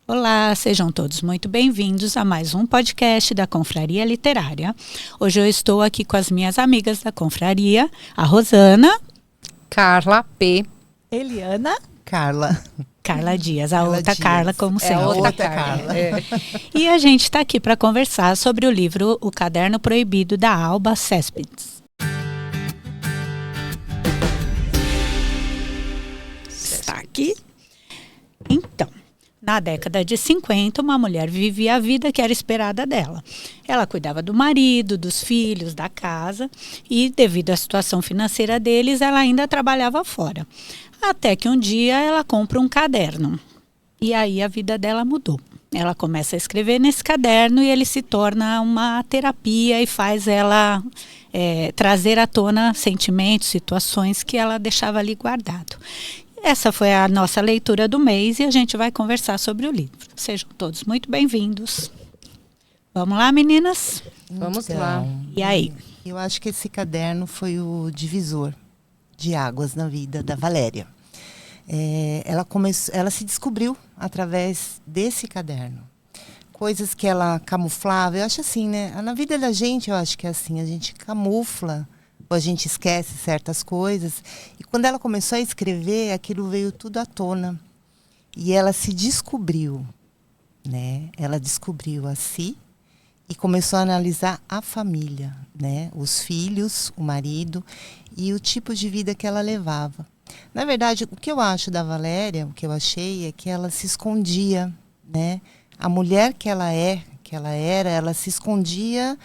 Olá, sejam todos muito bem-vindos a mais um podcast da Confraria Literária. Hoje eu estou aqui com as minhas amigas da Confraria, a Rosana, Carla P. Eliana, Carla Dias, a outra Dias. Carla, como sempre. a outra Carla. E a gente está aqui para conversar sobre o livro O Caderno Proibido, da Alba Cespedes. Está aqui. Então, na década de 50, uma mulher vivia a vida que era esperada dela. Ela cuidava do marido, dos filhos, da casa e, devido à situação financeira deles, ela ainda trabalhava fora. Até que um dia ela compra um caderno. E aí a vida dela mudou. Ela começa a escrever nesse caderno e ele se torna uma terapia e faz ela trazer à tona sentimentos, situações que ela deixava ali guardado. Essa foi a nossa leitura do mês e a gente vai conversar sobre o livro. Sejam todos muito bem-vindos. Vamos lá, meninas? Vamos lá. E aí? Eu acho que esse caderno foi o divisor de águas na vida da Valéria. Ela se descobriu através desse caderno. Coisas que ela camuflava. Eu acho assim, né? Na vida da gente, eu acho que é assim. A gente camufla, ou a gente esquece certas coisas. E quando ela começou a escrever, aquilo veio tudo à tona. E ela se descobriu, né? Ela descobriu a si e começou a analisar a família, né? Os filhos, o marido e o tipo de vida que ela levava. Na verdade, o que eu acho da Valéria, o que eu achei é que ela se escondia, né? A mulher que ela era, ela se escondia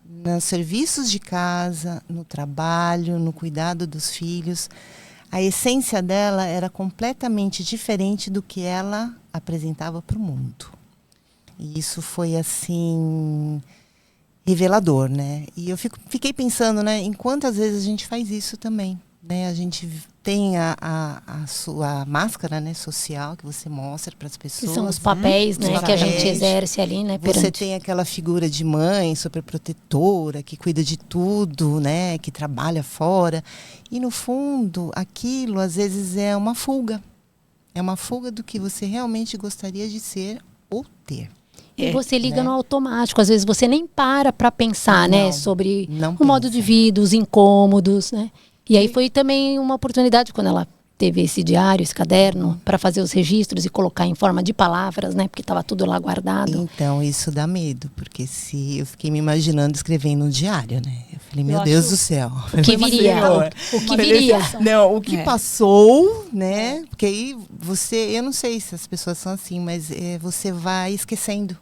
nos serviços de casa, no trabalho, no cuidado dos filhos. A essência dela era completamente diferente do que ela apresentava para o mundo. E isso foi, assim, revelador, né? E eu fiquei pensando, né, em quantas vezes a gente faz isso também, né? A gente tem a sua máscara, né, social, que você mostra para as pessoas. Que são os papéis, né, os que a gente papéis. exerce ali, né, Você perante. tem aquela figura de mãe superprotetora, que cuida de tudo, né, que trabalha fora. E, no fundo, aquilo, às vezes, é uma fuga. É uma fuga do que você realmente gostaria de ser ou ter. E você liga, né? no automático. Às vezes você nem para pensar, né, Não, sobre não o modo de pensa. vida, os incômodos, né. E aí foi também uma oportunidade quando ela teve esse diário, esse caderno, para fazer os registros e colocar em forma de palavras, né, porque estava tudo lá guardado. Então, isso dá medo, porque se eu fiquei me imaginando escrevendo um diário, né? Eu falei, meu Eu Deus acho- do céu. O que viria? Senhor. O que viria? Não, o que passou, né? Porque aí eu não sei se as pessoas são assim, mas você vai esquecendo.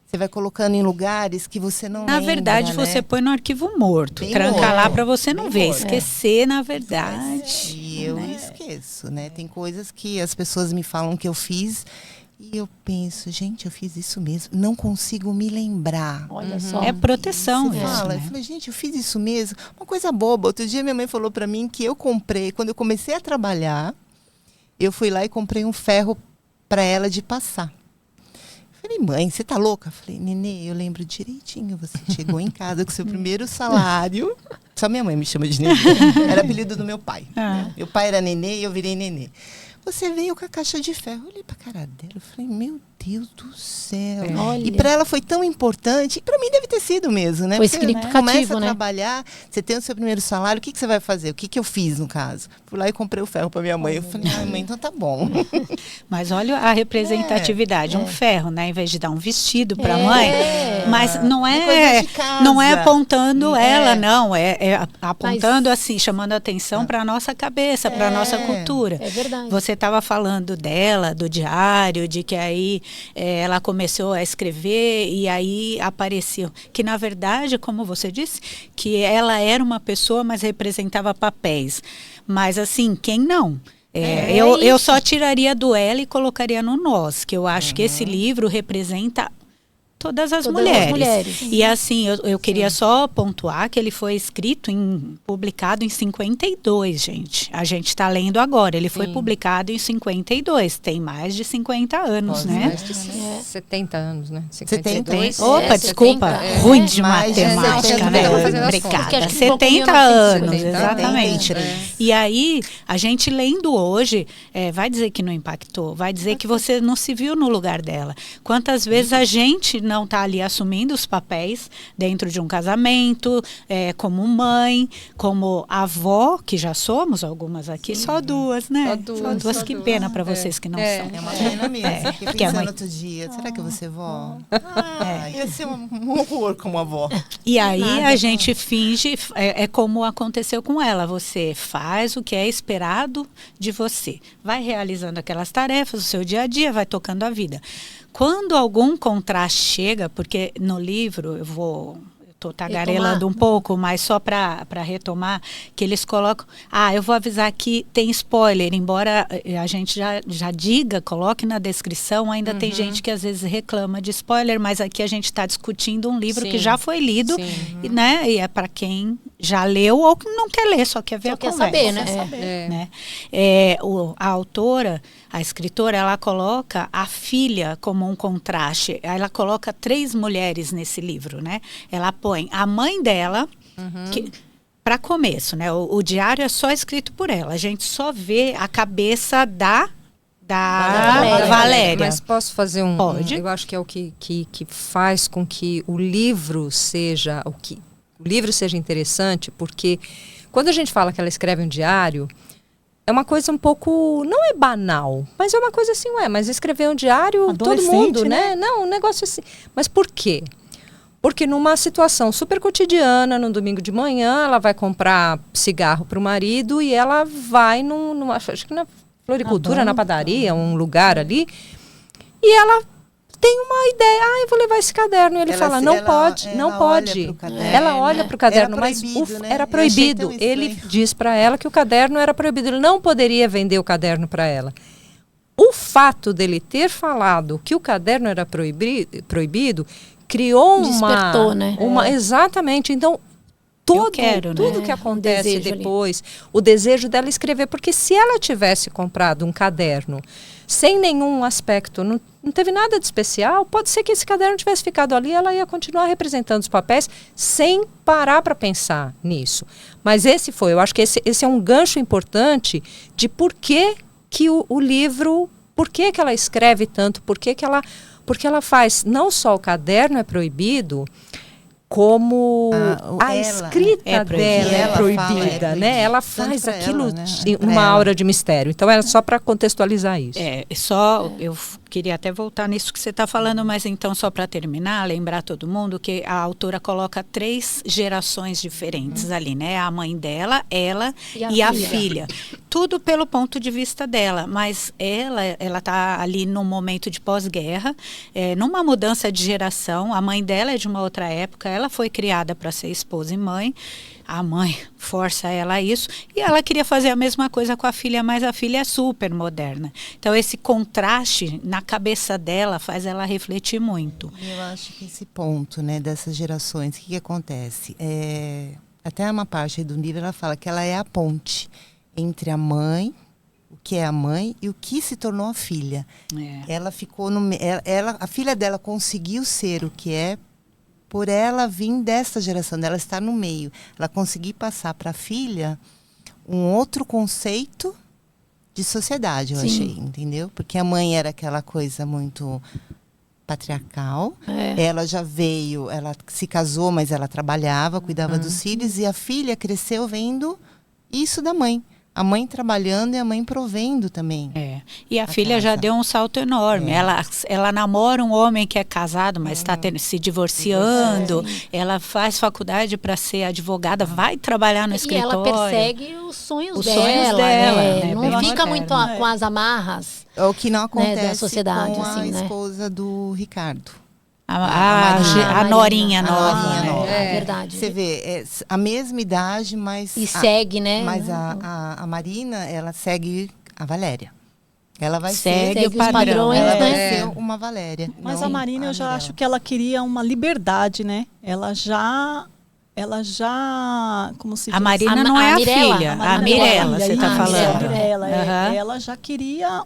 Você vai colocando em lugares que você não Na lembra, verdade, né? você põe no arquivo morto. Bem Tranca morto. lá para você não Bem ver. morto. Esquecer, na verdade. E eu esqueço, né? Tem coisas que as pessoas me falam que eu fiz e eu penso, gente, eu fiz isso mesmo. Não consigo me lembrar. Olha só. É proteção Você isso, fala, eu né? falei, gente, eu fiz isso mesmo. Uma coisa boba. Outro dia minha mãe falou pra mim que eu comprei, quando eu comecei a trabalhar, eu fui lá e comprei um ferro pra ela de passar. Falei, mãe, você tá louca? Falei, Nenê, eu lembro direitinho. Você chegou em casa com seu primeiro salário. Só minha mãe me chama de Nenê. Era apelido do meu pai. Meu pai era Nenê e eu virei Nenê. Você veio com a caixa de ferro. Eu olhei pra cara dela e falei, meu Deus do céu. Olha. E pra ela foi tão importante. E pra mim deve ter sido mesmo, né? Foi Porque significativo, começa a né? trabalhar, você tem o seu primeiro salário, o que você vai fazer? O que eu fiz, no caso? Fui lá e comprei o ferro pra minha mãe. Eu falei, ai, mãe, então tá bom. Mas olha a representatividade, um ferro, né? Em vez de dar um vestido para a mãe. Mas não Coisa de casa. não é apontando É. ela, não. É apontando assim, chamando a atenção para a nossa cabeça, para a nossa cultura. É verdade. Você estava falando dela, do diário, de que aí ela começou a escrever e aí apareceu. Que, na verdade, como você disse, que ela era uma pessoa, mas representava papéis. Mas, assim, quem não? Eu só tiraria do ela e colocaria no nós, que eu acho que esse livro representa todas as Todas as mulheres. mulheres. E assim, eu queria só pontuar que ele foi escrito, publicado em 52, gente. A gente está lendo agora. Ele foi publicado em 52. Tem mais de 50 anos, né? Mais de 70 anos, né? 72. Opa, desculpa, 70, ruim de mais de matemática, 70 né? anos. Obrigada. Porque acho que ficou com 70 anos, 1970, exatamente. né? E aí, a gente lendo hoje, vai dizer que não impactou, vai dizer que você não se viu no lugar dela. Quantas vezes a gente não está ali assumindo os papéis dentro de um casamento, como mãe, como avó, que já somos algumas aqui, só duas, né? Só duas, só que duas. pena para vocês que não são. É uma pena mesmo. Fiquei porque a pensando mãe- outro dia, será que eu vou ser vó? Ia ser um horror como avó. E aí a gente finge, é como aconteceu com ela, você faz o que é esperado de você, vai realizando aquelas tarefas, o seu dia a dia, vai tocando a vida. Quando algum contraste chega, porque no livro estou tagarelando um pouco, mas só para retomar, que eles colocam, eu vou avisar que tem spoiler, embora a gente já diga, coloque na descrição, ainda tem gente que às vezes reclama de spoiler, mas aqui a gente está discutindo um livro que já foi lido, né? E é para quem já leu ou que não quer ler, só quer ver Só a quer conversa. saber, né? Né? A autora, a escritora, ela coloca a filha como um contraste. Ela coloca 3 mulheres nesse livro, né? Ela põe a mãe dela, que para começo, né? O diário é só escrito por ela. A gente só vê a cabeça da Valéria. Mas posso fazer Pode. eu acho que é o que faz com que o livro seja o livro seja interessante, porque quando a gente fala que ela escreve um diário, é uma coisa um pouco, não é banal, mas é uma coisa assim, mas escrever um diário, todo Adolescente, mundo, né? Não, um negócio assim. Mas por quê? Porque numa situação super cotidiana, no domingo de manhã, ela vai comprar cigarro para o marido e ela vai acho que na floricultura, na padaria, um lugar ali, e ela tem uma ideia, eu vou levar esse caderno. E ele fala, não pode. Ela olha para o caderno, mas era proibido. Ele diz para ela que o caderno era proibido. Ele não poderia vender o caderno para ela. O fato dele ter falado que o caderno era proibido criou Despertou, né? Exatamente. Então, tudo que acontece depois, o desejo dela escrever, porque se ela tivesse comprado um caderno sem nenhum aspecto, não teve nada de especial, pode ser que esse caderno tivesse ficado ali, ela ia continuar representando os papéis sem parar para pensar nisso. Mas eu acho que esse é um gancho importante de por que o livro, por que ela escreve tanto, porque ela faz, não só o caderno é proibido, como a escrita dela é proibida, né? Ela faz aquilo uma aura de mistério. Então, era só para contextualizar isso. Eu queria até voltar nisso que você está falando, mas então, só para terminar, lembrar todo mundo que a autora coloca 3 gerações diferentes ali, né? A mãe dela, ela e a filha. Tudo pelo ponto de vista dela, mas ela está ali num momento de pós-guerra, numa mudança de geração. A mãe dela é de uma outra época, ela foi criada para ser esposa e mãe. A mãe força ela a isso. E ela queria fazer a mesma coisa com a filha, mas a filha é super moderna. Então, esse contraste na cabeça dela faz ela refletir muito. Eu acho que esse ponto, né, dessas gerações, o que acontece? Até uma parte aí do livro, ela fala que ela é a ponte entre a mãe, o que é a mãe, e o que se tornou a filha. Ela ficou a filha dela conseguiu ser o que é por ela vir dessa geração, dela estar no meio. Ela conseguir passar para a filha um outro conceito de sociedade, eu achei, entendeu? Porque a mãe era aquela coisa muito patriarcal. Ela já veio, ela se casou, mas ela trabalhava, cuidava dos filhos, e a filha cresceu vendo isso da mãe. A mãe trabalhando e a mãe provendo também. E a filha já deu um salto enorme. Ela namora um homem que é casado, mas está se divorciando. Ela faz faculdade para ser advogada, vai trabalhar no escritório. E ela persegue os sonhos dela, né? Não fica muito com as amarras. O que não acontece da sociedade, com assim, a esposa do Ricardo. A Norinha. É verdade. Você vê, a mesma idade, mas... E segue, né? Mas a Marina, ela segue a Valéria. Ela vai segue ser os padrões, ela vai né? ser uma Valéria. Mas não a Marina, eu já Mirella. acho que ela queria uma liberdade, né? Ela já, como se diz? A Marina não é a Mirella. filha, Marina a Mirella, não é a você filha, está isso, falando. a Mirella, Aham. ela já queria,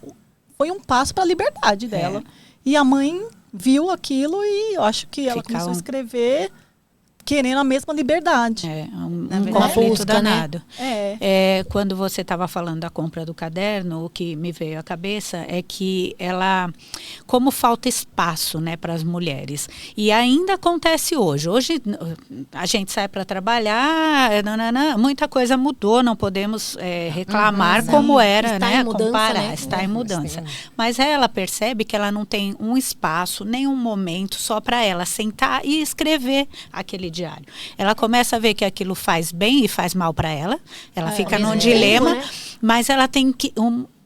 foi um passo para a liberdade dela. E a mãe viu aquilo e eu acho que ela começou a escrever querendo a mesma liberdade. Um verdade, conflito busca, né? danado. Quando você estava falando da compra do caderno, o que me veio à cabeça é que como falta espaço, né, para as mulheres. E ainda acontece hoje. Hoje a gente sai para trabalhar, muita coisa mudou, não podemos reclamar como era, Está né, em mudança, comparar, né? está em mudança. Mas ela percebe que ela não tem um espaço, nem um momento só para ela sentar e escrever aquele diário. Ela começa a ver que aquilo faz bem e faz mal para ela. Ela fica num dilema, né? mas ela tem que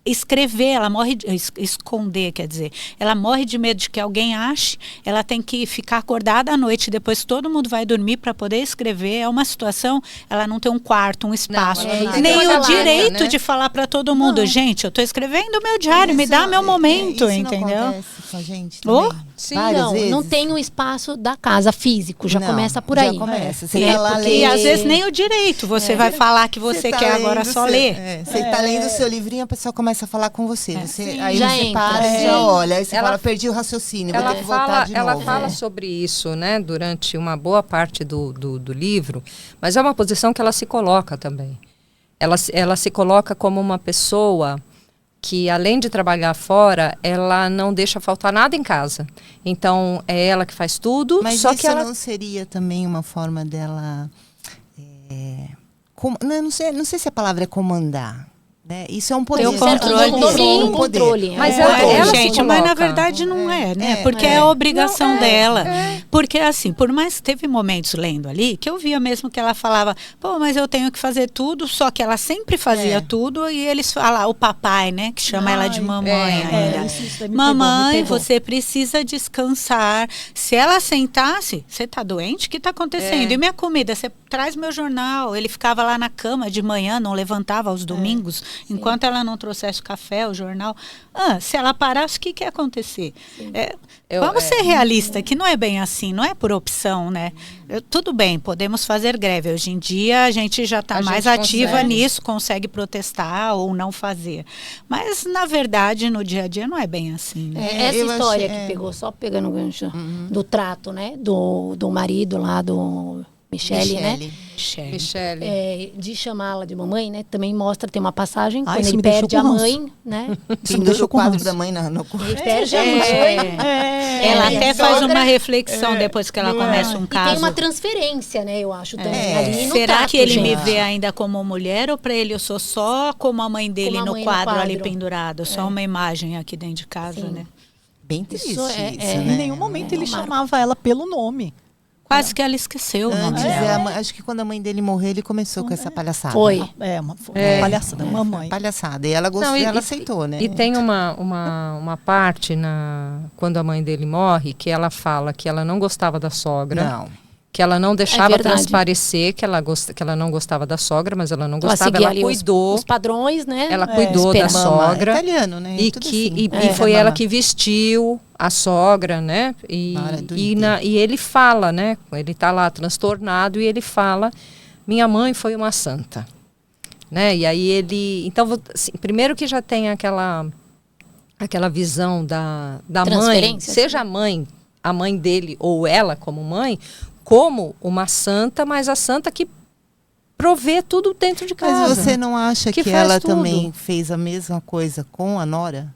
escrever, ela morre de esconder, quer dizer, ela morre de medo de que alguém ache, ela tem que ficar acordada à noite, depois todo mundo vai dormir para poder escrever. É uma situação, ela não tem um quarto, um espaço, nem o direito, né, de falar para todo mundo, gente, eu estou escrevendo o meu diário, me dá meu momento, isso entendeu? Não acontece com a gente também. Sim, Não tem o espaço da casa físico, já começa por aí. Já começa. Você tá lá e às vezes nem o direito, você vai falar que você quer agora só ler. Você está lendo o seu livrinho, a pessoa começa a falar com você. Aí já você entra, para e já olha. Aí você fala, perdi o raciocínio, vou ter que voltar de novo. Ela fala sobre isso, né, durante uma boa parte do livro, mas é uma posição que ela se coloca também. Ela se coloca como uma pessoa que, além de trabalhar fora, ela não deixa faltar nada em casa. Então, é ela que faz tudo. Mas só isso que ela não seria também uma forma dela... não sei se a palavra é comandar. Né? Isso é um poder. Ter o controle. Mas gente, mas na verdade não é, né? Porque é a obrigação dela. Porque assim, por mais que teve momentos lendo ali, que eu via mesmo que ela falava, pô, mas eu tenho que fazer tudo, só que ela sempre fazia tudo, e eles falam, o papai, né, que chama ela de mamãe ainda. Isso Mamãe, você precisa descansar. Se ela sentasse, você tá doente? O que tá acontecendo? E minha comida? Você traz meu jornal. Ele ficava lá na cama de manhã, não levantava aos domingos, enquanto ela não trouxesse o café, o jornal. Se ela parasse, o que ia acontecer? Vamos ser realistas, que não é bem assim, não é por opção, né? Tudo bem, podemos fazer greve. Hoje em dia a gente já está mais ativa nisso, consegue protestar ou não fazer. Mas, na verdade, no dia a dia não é bem assim. Né? Essa história que pegou, só pegando o gancho do trato, né? Do marido lá, do Michele, né? Michele. De chamá-la de mamãe, né? Também mostra, tem uma passagem, quando isso ele me deixou perde com a ranço. mãe, né? Pendura o quadro da mãe no Ele perde a mãe. Ela até faz sogra, uma reflexão depois que ela começa um caso. E tem uma transferência, né? Eu acho também. Ali no Será trato, que ele me gente? vê ainda como mulher, ou para ele eu sou só como a mãe dele Como a no mãe no quadro ali quadro. pendurado? Só uma imagem aqui dentro de casa, né? Bem triste Isso isso, Em né? nenhum momento ele chamava ela pelo nome. Quase que ela esqueceu o nome Antes, dela. acho que quando a mãe dele morreu, ele começou com essa palhaçada. Foi. Uma palhaçada, mamãe. Palhaçada. E ela gostou, ela aceitou, né? E tem uma parte quando a mãe dele morre que ela fala que ela não gostava da sogra. Não. Que ela não deixava verdade. transparecer que ela não gostava da sogra, mas ela não Ela gostava, seguia ela ali cuidou. os padrões, né? Ela cuidou da Mama, sogra. italiano, né? E, Tudo que, assim. e foi ela que vestiu a sogra, né? E ele fala, né? Ele tá lá transtornado e ele fala, minha mãe foi uma santa. Né? E aí ele... Então, assim, primeiro que já tem aquela visão da mãe, seja a mãe dele ou ela como mãe, como uma santa, mas a santa que provê tudo dentro de casa. Mas você não acha que ela tudo. também fez a mesma coisa com a nora?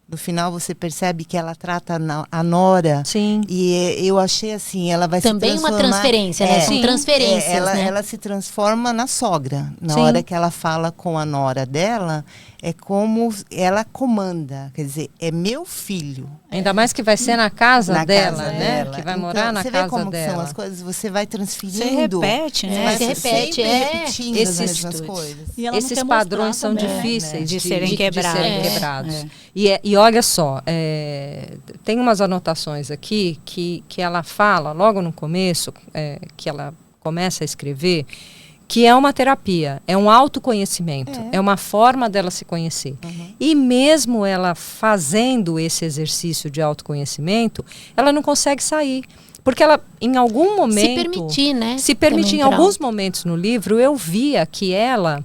No final você percebe que ela trata a nora. Sim. E eu achei assim, ela vai também se transformar... uma transferência, né? São transferências, né? Ela se transforma na sogra. Na Sim. hora que ela fala com a nora dela, é como ela comanda. Quer dizer, é meu filho. Ainda mais que vai ser na casa dela, casa né? dela. Que vai Então, morar na você casa vê como dela. são as coisas, você vai transferindo. Você repete, né? Vai Você repete, sempre é. repetindo as mesmas coisas. E ela não Esses quer padrões mostrar são também, difíceis de serem quebrados. E olha só, tem umas anotações aqui que ela fala logo no começo, que ela começa a escrever, que é uma terapia, é um autoconhecimento, é uma forma dela se conhecer. E mesmo ela fazendo esse exercício de autoconhecimento, ela não consegue sair. Porque ela, em algum momento... Se permitir, né? Se permitir, em alguns momentos no livro, eu via que ela...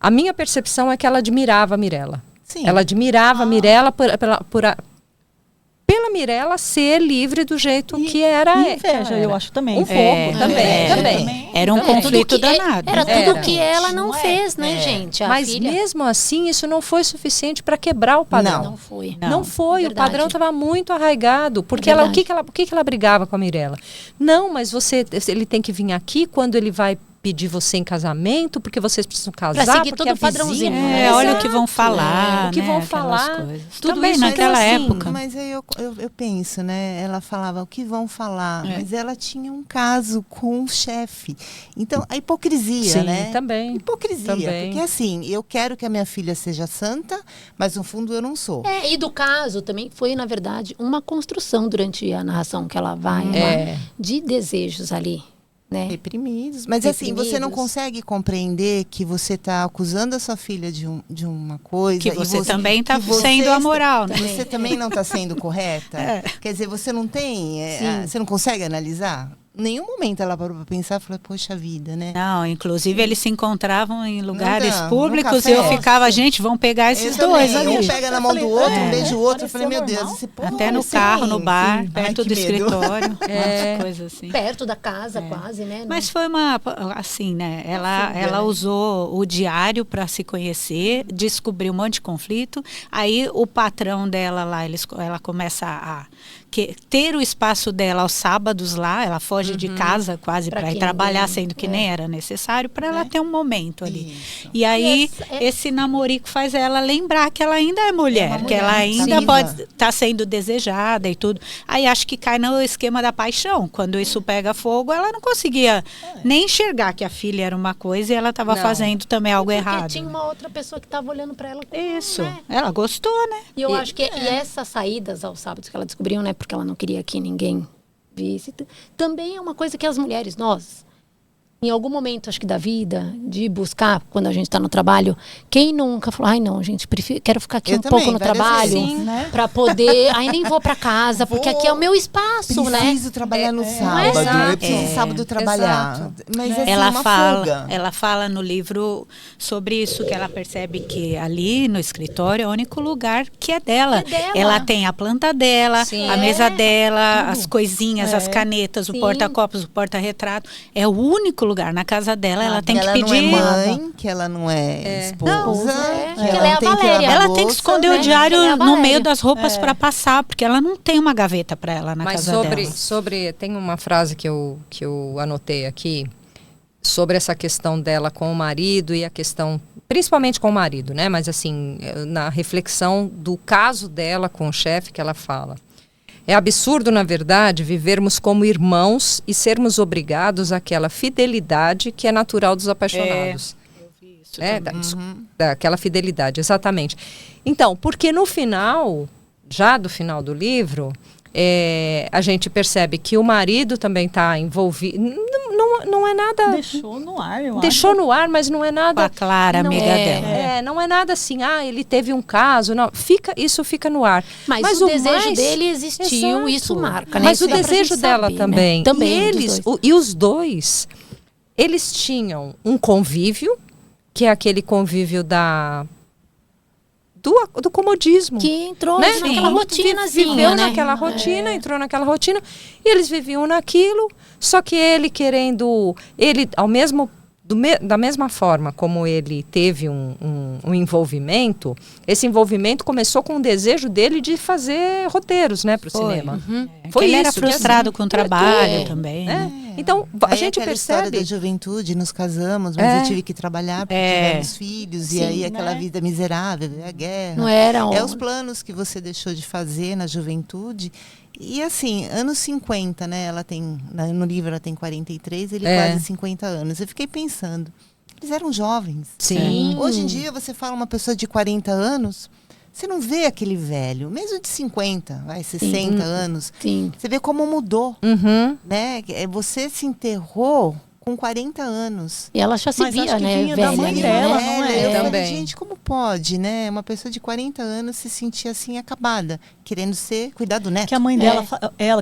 A minha percepção é que ela admirava a Mirella. Sim. Ela admirava a Mirella pela Mirella ser livre do jeito que era. Inveja, eu acho também. Um pouco, também. Era um conflito danado. Era tudo que ela não fez, né, gente? Mas mesmo assim, isso não foi suficiente para quebrar o padrão. Não foi. Não foi. O padrão estava muito arraigado. Porque o que ela brigava com a Mirella? Não, mas ele tem que vir aqui quando ele vai pedir você em casamento, porque vocês precisam casar. Pra seguir todo o padrãozinho. Olha o que vão falar. O que vão falar. Tudo também isso naquela época. Mas aí eu penso, né? Ela falava o que vão falar, mas ela tinha um caso com o chefe. Então, a hipocrisia, né? Também. Hipocrisia. Porque assim, eu quero que a minha filha seja santa, mas no fundo eu não sou. E do caso também foi, na verdade, uma construção durante a narração que ela vai lá, de desejos ali. Né? Reprimidos. Mas assim, você não consegue compreender que você está acusando a sua filha de uma coisa. Que você também está sendo amoral, né? Você também não está sendo correta. Quer dizer, você não tem. Você não consegue analisar? Em nenhum momento ela parou para pensar e falou, poxa vida, né? Não, inclusive eles se encontravam em lugares públicos e eu ficava, gente, vão pegar esses dois ali. Um pega na mão do outro, um beija o outro. Eu falei, meu Deus, esse povo. Até no carro, no bar, perto do escritório, coisas assim. Perto da casa, quase, né? Mas foi assim, né? Ela usou o diário para se conhecer, descobriu um monte de conflito. Aí o patrão dela lá, ela começa a ter o espaço dela aos sábados lá, ela foge de casa quase para ir trabalhar, sendo que nem era necessário, para ela ter um momento ali. Isso. E aí, esse namorico faz ela lembrar que ela ainda é mulher, que ela ainda pode estar sendo desejada e tudo. Aí acho que cai no esquema da paixão. Quando isso pega fogo, ela não conseguia nem enxergar que a filha era uma coisa e ela estava fazendo também algo errado. Tinha uma outra pessoa que estava olhando para ela. Isso. Né? Ela gostou, né? E eu acho que essas saídas aos sábados que ela descobriu, né? Porque ela não queria que ninguém visse. Também é uma coisa que as mulheres, nós, em algum momento, acho que da vida, de buscar, quando a gente está no trabalho, quem nunca falou, ai não, gente, quero ficar aqui pouco no trabalho, para poder, aí nem vou para casa, porque aqui é o meu espaço, né? Preciso trabalhar no sábado, eu preciso sábado trabalhar. Mas assim, ela fala no livro sobre isso, que ela percebe que ali no escritório é o único lugar que é dela. Ela tem a planta dela, a mesa dela, as coisinhas, as canetas, o porta-copos, o porta-retrato. É o único lugar. Na casa dela, ela tem que pedir. Ela não é mãe, que ela não é esposa. Que ela é a Valéria. Ela tem que esconder o diário no meio das roupas para passar, porque ela não tem uma gaveta para ela na casa dela. Tem uma frase que eu anotei aqui, sobre essa questão dela com o marido e a questão, principalmente com o marido, né? Mas assim, na reflexão do caso dela com o chefe, que ela fala. É absurdo, na verdade, vivermos como irmãos e sermos obrigados àquela fidelidade que é natural dos apaixonados. Eu vi isso daquela fidelidade, exatamente. Então, porque no final, já do final do livro, a gente percebe que o marido também está envolvido. Não é nada... Deixou no ar, eu acho. Deixou no ar, mas não é nada... A Clara, amiga dela. Não é nada assim, ele teve um caso, não. Isso fica no ar. Mas o desejo dele existiu, isso marca, né? Mas isso o desejo dela saber, também. Né? Também. E os dois, eles tinham um convívio, que é aquele convívio do comodismo. Que entrou naquela rotinazinha, viveu naquela rotina, entrou naquela rotina, e eles viviam naquilo, só que ele querendo, da mesma forma como ele teve um envolvimento, esse envolvimento começou com o desejo dele de fazer roteiros, né, para o cinema. Foi ele era frustrado com o trabalho também. Então, a gente percebe... história da juventude, nos casamos, mas eu tive que trabalhar porque tivemos filhos, e aí aquela vida miserável, a guerra. Não era os planos que você deixou de fazer na juventude. E assim, anos 50, né? Ela tem, no livro ela tem 43, ele quase 50 anos. Eu fiquei pensando, eles eram jovens. Sim. Hoje em dia, você fala uma pessoa de 40 anos... Você não vê aquele velho, mesmo de 50, 60 anos. Sim. Você vê como mudou, né? Você se enterrou com 40 anos. E ela já se Mas via, acho que né, vinha velha. da mãe né? dela, não é? Eu falei, Também. gente, como pode, né? Uma pessoa de 40 anos se sentir assim, acabada, querendo cuidar do neto. Que a mãe dela,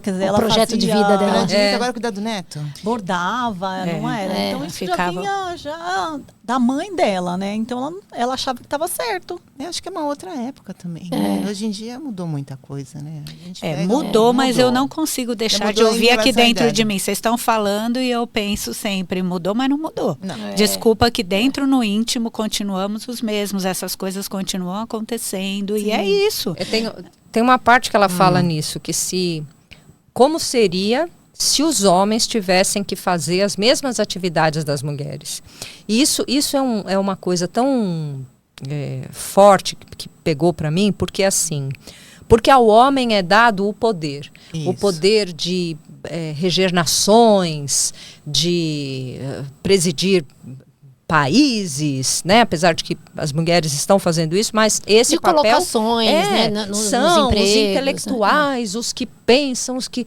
quer dizer, O ela projeto fazia, de vida dela. Cuidar de vida, agora cuidar do neto. bordava, não era? É, Então isso ficava- já vinha já da mãe dela, né? Então ela achava que estava certo. Eu acho que é uma outra época também. Né? Hoje em dia mudou muita coisa, né? A gente pega- Mudou, mas eu não consigo deixar de Mudou em ouvir aqui relação à dentro idade. de mim. Vocês estão falando e eu penso sempre, mudou, mas não mudou. Não. Desculpa que dentro no íntimo continuamos os mesmos, essas coisas continuam acontecendo e é isso. Tem uma parte que ela fala nisso, que como seria se os homens tivessem que fazer as mesmas atividades das mulheres. E isso é uma coisa tão forte que pegou para mim, porque porque ao homem é dado o poder. Isso. O poder de reger nações, de presidir países, né? Apesar de que as mulheres estão fazendo isso, mas esse De papel colocações, né, nos são empregos, os intelectuais, os que pensam, os que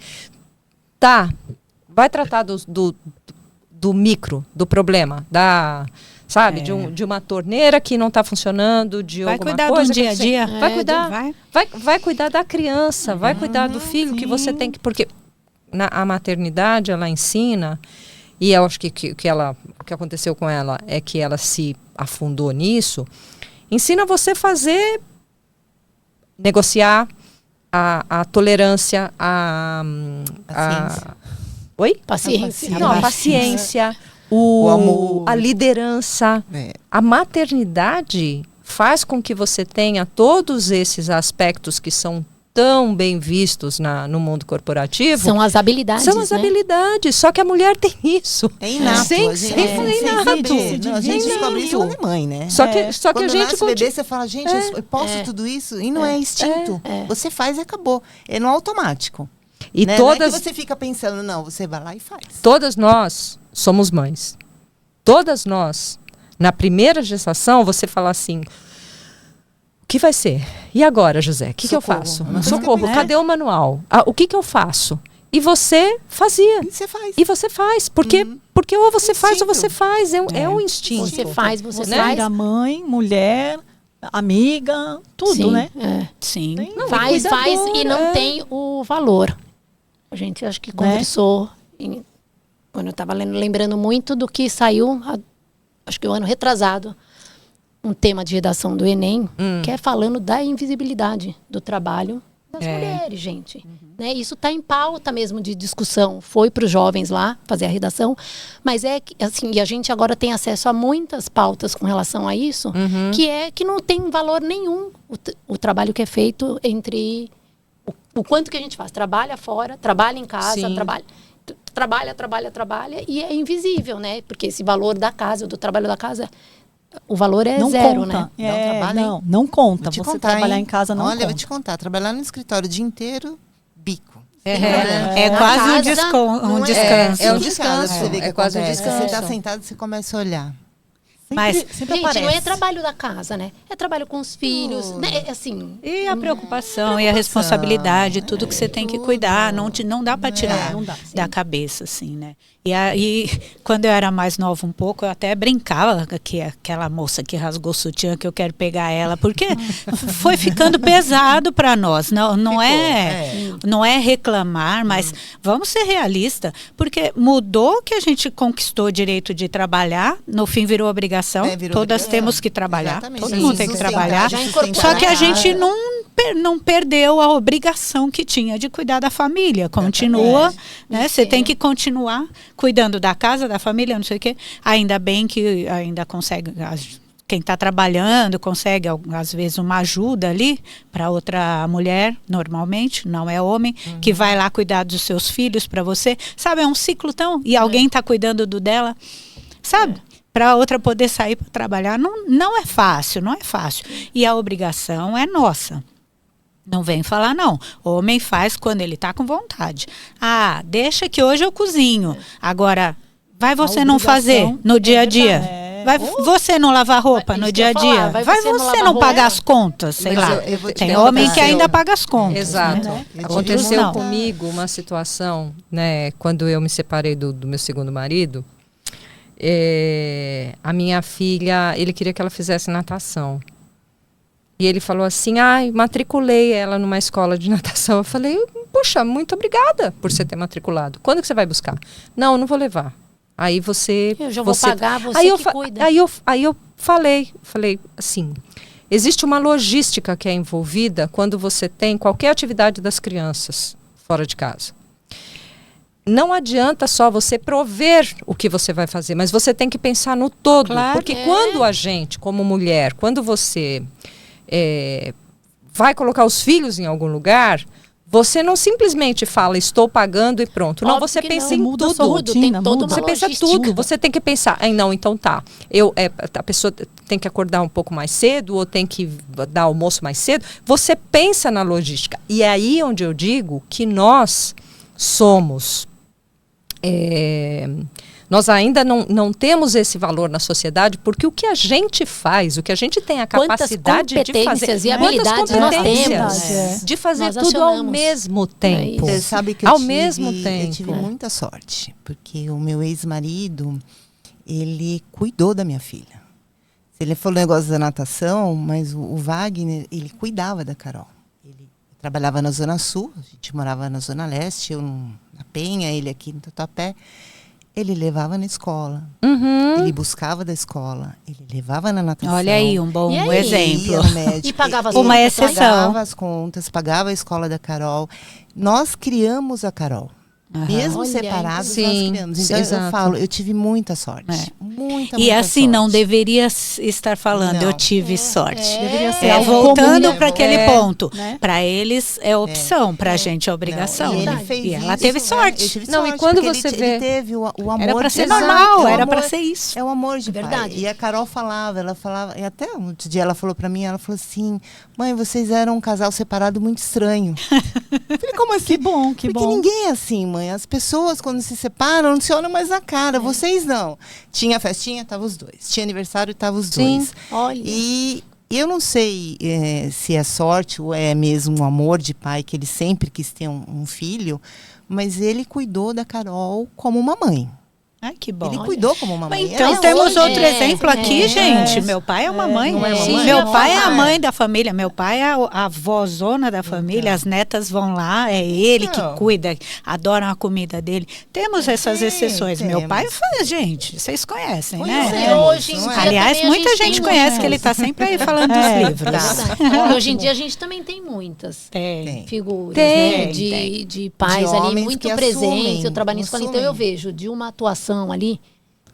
vai tratar do micro, do problema, sabe, de uma torneira que não está funcionando, de Vai alguma cuidar do coisa dia a dia. vai cuidar, vai. vai cuidar da criança, vai cuidar do filho que você tem que, porque a maternidade ela ensina. E eu acho que o que aconteceu com ela é que ela se afundou nisso. Ensina você a negociar a tolerância, Paciência. Oi? Paciência. Não, a paciência, O amor. a liderança. A maternidade faz com que você tenha todos esses aspectos que são tão bem vistos no mundo corporativo. São as habilidades, São as né? habilidades, só que a mulher tem isso. É inato. Sem a gente, ser inato. Não, a gente descobre isso quando é mãe, né? Só que a Quando gente nasce o bebê, você fala, gente, eu posso tudo isso? E não é instinto. Você faz e acabou. É no automático. E né? todas, Não é que você fica pensando, não, você vai lá e faz. todas nós somos mães. Todas nós, na primeira gestação, você fala assim, o que vai ser? E agora, José? O que eu faço? Uma coisa Socorro, que eu- cadê o manual? O que eu faço? E você fazia. E você faz. E você faz. Porque ou você faz ou Instinto. você faz. É um instinto. Você faz, você Você faz. vira mãe, mulher, amiga, tudo, Sim, né? Sim. Não, Faz cuidadora, e não tem o valor. A gente acho que conversou quando eu estava lembrando muito do que saiu, acho que o ano retrasado, um tema de redação do Enem, que é falando da invisibilidade do trabalho das mulheres, gente. Né? Isso está em pauta mesmo de discussão. Foi para os jovens lá fazer a redação, mas assim, e a gente agora tem acesso a muitas pautas com relação a isso, que não tem valor nenhum o trabalho que é feito entre o quanto que a gente faz. Trabalha fora, trabalha em casa, Sim. trabalha, e é invisível, né? Porque esse valor da casa, do trabalho da casa, o valor é Não zero, conta. né? Não conta. Vou te Você contar, trabalhar hein? em casa não Olha, conta. vou te contar. Trabalhar no escritório o dia inteiro, bico. É Na quase um casa, descanso. Não descanso. É um Em casa descanso, você vê que é quase um acontece. Você descanso. está sentado, você começa a olhar. Mas Sempre Gente, aparece. não é trabalho da casa, né? É trabalho com os filhos, né? É assim, e a preocupação e a responsabilidade, tudo que você tem que cuidar, não dá para tirar não dá, da cabeça, assim, né? E aí, quando eu era mais nova um pouco, eu até brincava que aquela moça que rasgou o sutiã, que eu quero pegar ela, porque foi ficando pesado para nós. Não é reclamar, mas vamos ser realistas, porque mudou que a gente conquistou o direito de trabalhar, no fim virou obrigação, Virou todas obrigação. temos que trabalhar, Exatamente. todo mundo tem que Sustentar, trabalhar, já incorporar só que a a gente não perdeu a obrigação que tinha de cuidar da família. Continua, né? Você tem que continuar cuidando da casa, da família, não sei o quê. Ainda bem que ainda consegue, quem está trabalhando consegue, às vezes, uma ajuda ali para outra mulher, normalmente, não é homem, que vai lá cuidar dos seus filhos para você. Sabe, é um ciclo tão... E alguém está cuidando do dela, sabe? Para a outra poder sair para trabalhar, não é fácil, não é fácil. E a obrigação é nossa. Não vem falar, não. O homem faz quando ele está com vontade. Ah, deixa que hoje eu cozinho. Agora, vai você não fazer no dia a dia? Vai você não lavar roupa no Isso dia a que eu ia dia? falar, Vai vai você não você lavar não pagar roupa? as contas, sei Mas lá. eu vou te Tem contar. homem que ainda paga as contas. Exato. Né? Aconteceu Outros não. comigo uma situação, né, quando eu me separei do meu segundo marido. a minha filha, ele queria que ela fizesse natação. E ele falou assim, matriculei ela numa escola de natação. Eu falei, puxa, muito obrigada por você ter matriculado. Quando que você vai buscar? Não vou levar. Aí você... Eu já vou pagar, você que cuida. Aí eu falei assim, existe uma logística que é envolvida quando você tem qualquer atividade das crianças fora de casa. Não adianta só você prover o que você vai fazer, mas você tem que pensar no todo. Claro, porque quando a gente, como mulher, quando você vai colocar os filhos em algum lugar, você não simplesmente fala, estou pagando e pronto. Não, você pensa em tudo. Rotina, você pensa tudo. Você tem que pensar, não, então tá. A pessoa tem que acordar um pouco mais cedo ou tem que dar almoço mais cedo. Você pensa na logística. E é aí onde eu digo que nós somos... nós ainda não temos esse valor na sociedade, porque o que a gente faz, o que a gente tem a capacidade de fazer, e habilidades nós temos de fazer tudo ao mesmo tempo. Você sabe que eu tive muita sorte, porque o meu ex-marido, ele cuidou da minha filha. Ele falou o negócio da natação, mas o Wagner, ele cuidava da Carol. Ele trabalhava na Zona Sul, a gente morava na Zona Leste, eu na Penha, ele aqui no Tatuapé. Ele levava na escola, ele buscava da escola, ele levava na natação. Olha aí, um bom exemplo. E pagava as uma contas. exceção. Pagava as contas, pagava a escola da Carol. Nós criamos a Carol. Mesmo separados, nós criamos. Então, eu falo, eu tive muita sorte. Muita assim, sorte. Não deveria estar falando, eu tive sorte. Deveria ser voltando para aquele ponto. Né? Para eles é opção, para a gente é obrigação. E ela teve sorte. E quando você vê... Ele teve o amor... Era para ser normal, era para ser isso. É o amor de verdade. Pai. E a Carol falava, e até um dia ela falou para mim, ela falou assim, mãe, vocês eram um casal separado muito estranho. Eu falei, como assim? Que bom. Porque ninguém é assim, mãe. As pessoas, quando se separam, não se olham mais na cara. Vocês não. Tinha festinha, tava os dois. Tinha aniversário, tava os dois. Olha. E eu não sei se é sorte ou é mesmo um amor de pai, que ele sempre quis ter um filho, mas ele cuidou da Carol como uma mãe. Ai, que bom. Ele cuidou como uma mãe. Então temos outro exemplo aqui, gente. Meu pai é uma mãe. Meu pai é a mãe da família. Meu pai é a avózona da família. As netas vão lá, é ele que cuida. Adoram a comida dele. Temos essas exceções. Meu pai faz, gente. Vocês conhecem, né? Hoje em dia aliás, muita gente conhece que ele está sempre aí falando dos livros. Hoje em dia a gente também tem muitas figuras, de pais ali muito presentes. Eu trabalho em escola, então eu vejo de uma atuação ali,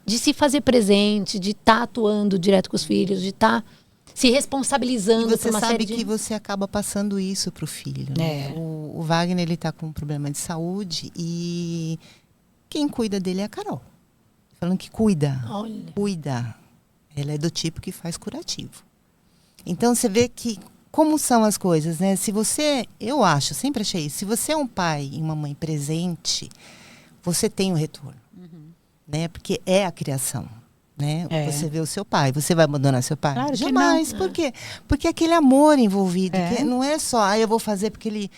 de se fazer presente, de estar atuando direto com os filhos, de estar se responsabilizando. E você sabe que você acaba passando isso para o filho. Né? O Wagner, ele está com um problema de saúde e quem cuida dele é a Carol. Falando que cuida. Ela é do tipo que faz curativo. Então você vê que como são as coisas, né? Se você, eu acho, sempre achei isso, se você é um pai e uma mãe presente, você tem o retorno. Né? Porque é a criação, né? Você vê o seu pai, você vai abandonar seu pai? Claro, jamais. Por quê? Porque aquele amor envolvido, que não é só, eu vou fazer porque ele,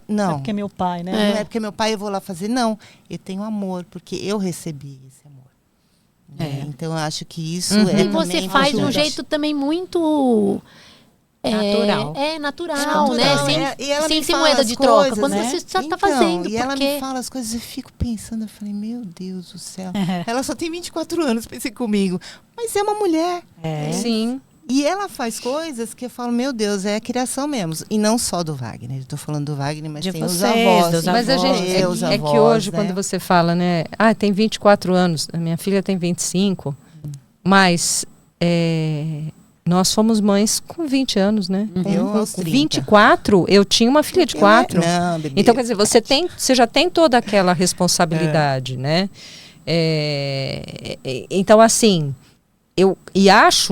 não. É porque é meu pai, né? Não é porque é meu pai, eu vou lá fazer, não. Eu tenho amor porque eu recebi esse amor. Né? Então eu acho que isso e você faz de um jeito também muito natural. Natural, né? Sem ser moeda de troca. Quando você já está fazendo. E ela me fala as coisas, eu fico pensando, eu falei, meu Deus do céu. Ela só tem 24 anos, pensei comigo. Mas é uma mulher. Sim. E ela faz coisas que eu falo, meu Deus, é a criação mesmo. E não só do Wagner. Eu tô falando do Wagner, mas tem os avós. Mas a gente, é que hoje, quando você fala, né? Tem 24 anos, a minha filha tem 25. Mas... nós fomos mães com 20 anos, né? Com 24, eu tinha uma filha de 4. Então, quer dizer, você já tem toda aquela responsabilidade, né? Então, assim,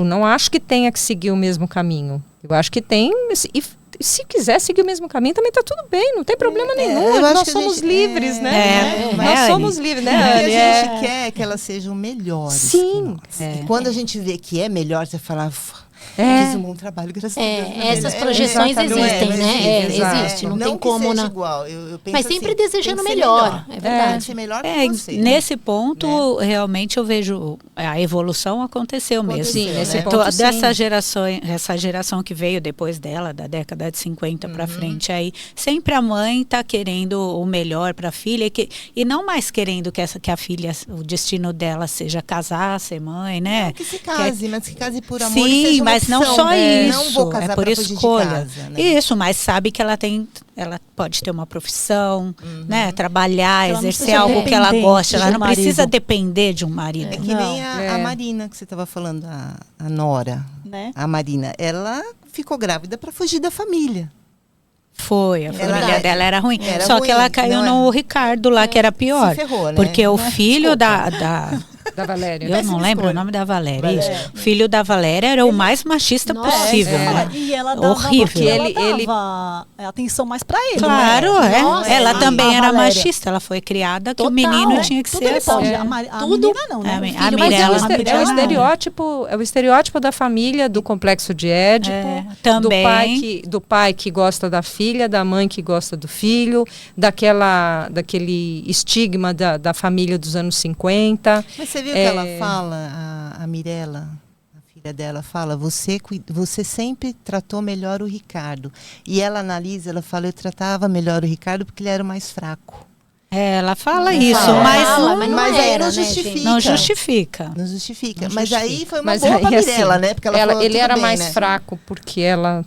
não acho que tenha que seguir o mesmo caminho. Eu acho que tem, e se quiser seguir o mesmo caminho, também está tudo bem, não tem problema nenhum. Nós somos livres, né? Nós somos livres, né, Anne? O que a gente quer é que elas sejam melhores. Sim. E quando a gente vê que é melhor, você fala... Fiz um bom trabalho, graças a Deus. Essas projeções existem, né? Existe, não tem como... Seja igual. Eu penso mas sempre assim, desejando melhor, é verdade. Tem que ser melhor que você. Nesse ponto, realmente eu vejo a evolução aconteceu mesmo. Sim, nesse né? ponto, Dessa geração, essa geração que veio depois dela, da década de 50 para frente, aí sempre a mãe está querendo o melhor para a filha e não mais querendo que a filha, o destino dela seja casar, ser mãe, né? Não que se case, mas que case por amor. Sim, mas não só isso. Não vou casar por escolha. Casa, né? Isso, mas sabe que ela pode ter uma profissão, né? Trabalhar, ela exercer algo que ela gosta. Ela não marido. precisa depender de um marido. É que nem a Marina, que você estava falando, a Nora, né? A Marina. Ela ficou grávida para fugir da família. Foi, a família dela era ruim. Era Só ruim, que ela caiu no Ricardo lá, que era pior. Se ferrou, né? Porque o filho da Valéria. eu não lembro o nome da Valéria. Isso. O filho da Valéria era o mais machista possível. Né? E ela dava, horrível. Ele dava atenção mais pra ele. Claro, né? Nossa, ela também era Valéria. machista. Ela foi criada que o menino tinha que ser assim. Pode. A menina não, né? A Mas Mirella é o estereótipo da família, do complexo de Édipo, também. do pai que gosta da filha, da mãe que gosta do filho, daquele estigma da família dos anos 50. Mas você viu que ela fala, a Mirella, a filha dela, fala, você sempre tratou melhor o Ricardo. E ela analisa, ela fala, eu tratava melhor o Ricardo porque ele era o mais fraco. Ela fala isso, mas aí não justifica. Não justifica. Não justifica. Não mas justifica. aí foi uma boa pra Mirella, né? Porque ele era mais fraco porque ela...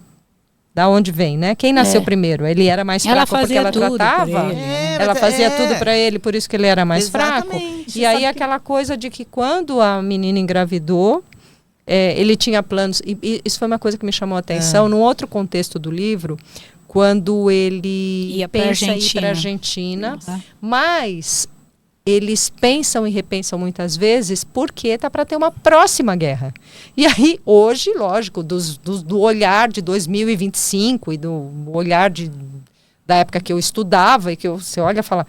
Da onde vem, né? Quem nasceu primeiro? Ele era mais fraco porque ela tratava. Ela fazia tudo para ele, por isso que ele era mais fraco. E aí aquela coisa de que quando a menina engravidou, ele tinha planos. E isso foi uma coisa que me chamou a atenção. Num outro contexto do livro, quando ele pensa em ir para a Argentina, mas eles pensam e repensam muitas vezes porque está para ter uma próxima guerra. E aí, hoje, lógico, do olhar de 2025 e do olhar da época que eu estudava e que você olha e fala,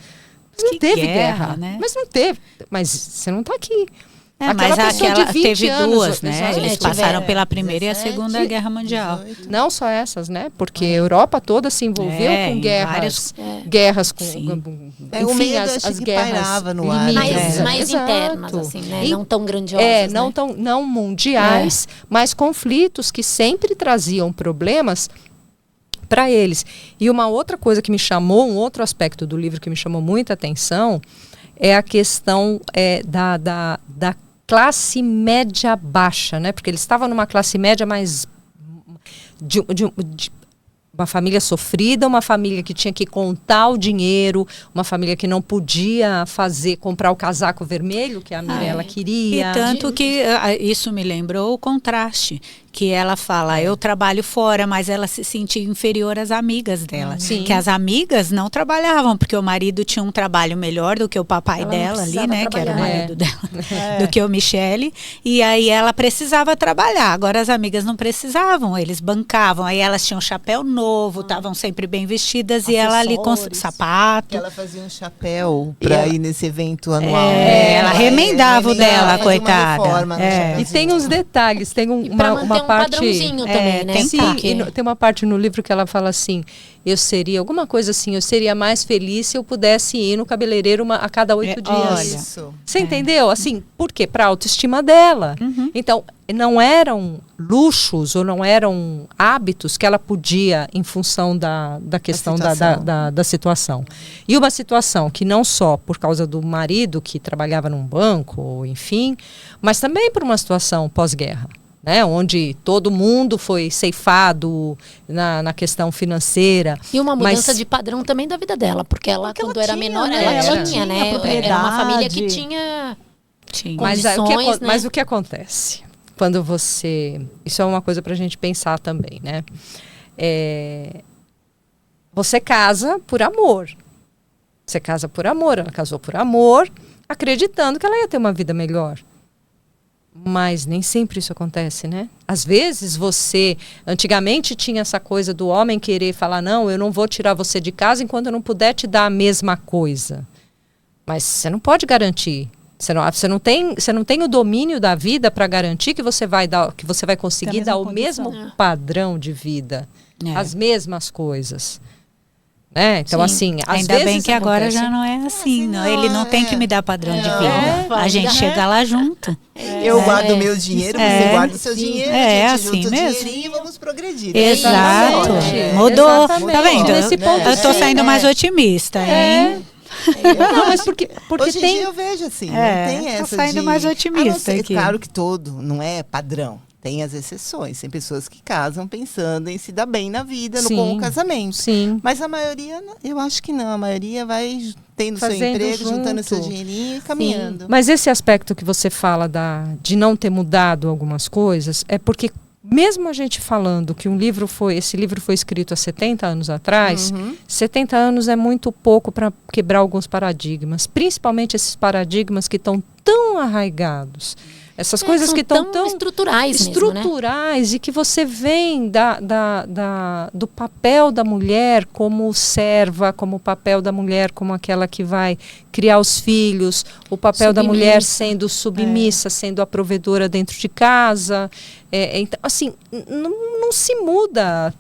mas não teve guerra, né? Mas não teve. Mas você não está aqui. Mas aquela teve duas, né? Eles passaram pela Primeira e a Segunda Guerra Mundial. 18. Não só essas, né? Porque a Europa toda se envolveu com guerras com... o medo as que guerras pairava no ar. Mais internas, assim, né? Não tão grandiosas, não mundiais, mas conflitos que sempre traziam problemas para eles. E uma outra coisa que me chamou, um outro aspecto do livro que me chamou muita atenção, é a questão da classe média baixa, né? Porque ele estava numa classe média mais de uma família sofrida, uma família que tinha que contar o dinheiro, uma família que não podia comprar o casaco vermelho que a Mirella queria. E tanto que isso me lembrou o contraste, que ela fala, eu trabalho fora, mas ela se sentia inferior às amigas dela. Que as amigas não trabalhavam, porque o marido tinha um trabalho melhor do que o papai dela ali, né? Que era o marido dela, do que o Michele. E aí ela precisava trabalhar. Agora as amigas não precisavam, eles bancavam. Aí elas tinham chapéu novo, estavam sempre bem vestidas e ela ali com sapato. Ela fazia um chapéu para ir nesse evento anual. Ela remendava o dela, coitada. E tem uns detalhes, tem uma parte, padrãozinho também, né? Tem uma parte no livro que ela fala assim, eu seria mais feliz se eu pudesse ir no cabeleireiro a cada 8 dias. Olha. Você entendeu? Assim, por quê? Para a autoestima dela. Então, não eram luxos ou não eram hábitos que ela podia em função da questão da situação. E uma situação que não só por causa do marido que trabalhava num banco, enfim, mas também por uma situação pós-guerra. Né, onde todo mundo foi ceifado na questão financeira. E uma mudança de padrão também da vida dela, porque ela, quando era menor, ela tinha, né? Era uma família que tinha condições, mas o que acontece? Quando você... Isso é uma coisa para a gente pensar também, né? Você casa por amor. Você casa por amor, ela casou por amor, acreditando que ela ia ter uma vida melhor. Mas nem sempre isso acontece, né? Às vezes antigamente tinha essa coisa do homem querer falar, não, eu não vou tirar você de casa enquanto eu não puder te dar a mesma coisa. Mas você não pode garantir Você não tem o domínio da vida para garantir que você vai conseguir dar o mesmo padrão de vida, as mesmas coisas. Né? Então, assim, às ainda vezes bem que agora já não é assim, não. Ele não tem que me dar padrão de vida. A gente chega lá junto. Eu guardo o meu dinheiro, você guarda o seu dinheiro, a gente junta o dinheirinho e vamos progredir. Exato. Mudou. Exatamente. Tá vendo? Nesse ponto, eu tô saindo mais otimista, hein? Não, mas porque hoje tem... em dia eu vejo assim, não tem essa tô saindo mais otimista aqui. Claro que não é padrão. Tem as exceções, tem pessoas que casam pensando em se dar bem na vida, com o casamento. Sim. Mas a maioria, eu acho que não. A maioria vai tendo seu emprego, juntando seu dinheirinho e caminhando. Mas esse aspecto que você fala de não ter mudado algumas coisas, é porque mesmo a gente falando que esse livro foi escrito há 70 anos atrás, 70 anos é muito pouco para quebrar alguns paradigmas, principalmente esses paradigmas que estão tão arraigados. Essas coisas que estão tão estruturais mesmo, né? E que você vem do papel da mulher como serva, como o papel da mulher como aquela que vai criar os filhos, o papel da mulher sendo submissa, sendo a provedora dentro de casa. Então, assim, não se muda